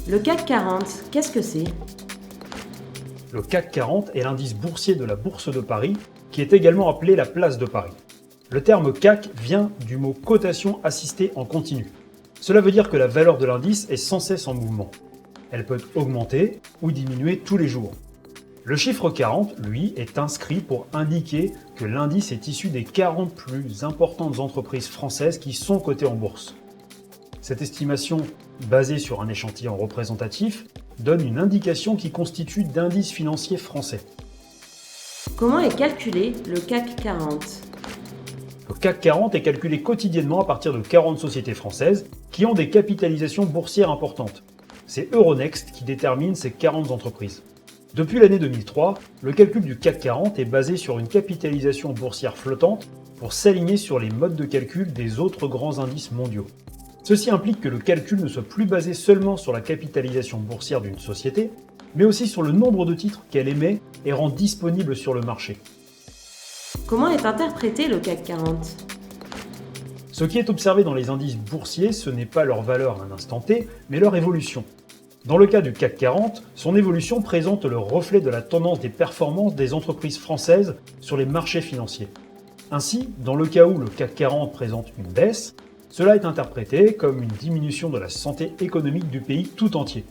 Le CAC 40, qu'est-ce que c'est? Le CAC 40 est l'indice boursier de la Bourse de Paris, qui est également appelé la place de Paris. Le terme CAC vient du mot cotation assistée en continu. Cela veut dire que la valeur de l'indice est sans cesse en mouvement. Elle peut augmenter ou diminuer tous les jours. Le chiffre 40, lui, est inscrit pour indiquer que l'indice est issu des 40 plus importantes entreprises françaises qui sont cotées en bourse. Cette estimation, basée sur un échantillon représentatif, donne une indication qui constitue d'indices financiers français. Comment est calculé le CAC 40? Le CAC 40 est calculé quotidiennement à partir de 40 sociétés françaises qui ont des capitalisations boursières importantes. C'est Euronext qui détermine ces 40 entreprises. Depuis l'année 2003, le calcul du CAC 40 est basé sur une capitalisation boursière flottante pour s'aligner sur les modes de calcul des autres grands indices mondiaux. Ceci implique que le calcul ne soit plus basé seulement sur la capitalisation boursière d'une société, mais aussi sur le nombre de titres qu'elle émet et rend disponibles sur le marché. Comment est interprété le CAC 40? Ce qui est observé dans les indices boursiers, ce n'est pas leur valeur à un instant T, mais leur évolution. Dans le cas du CAC 40, son évolution présente le reflet de la tendance des performances des entreprises françaises sur les marchés financiers. Ainsi, dans le cas où le CAC 40 présente une baisse, cela est interprété comme une diminution de la santé économique du pays tout entier.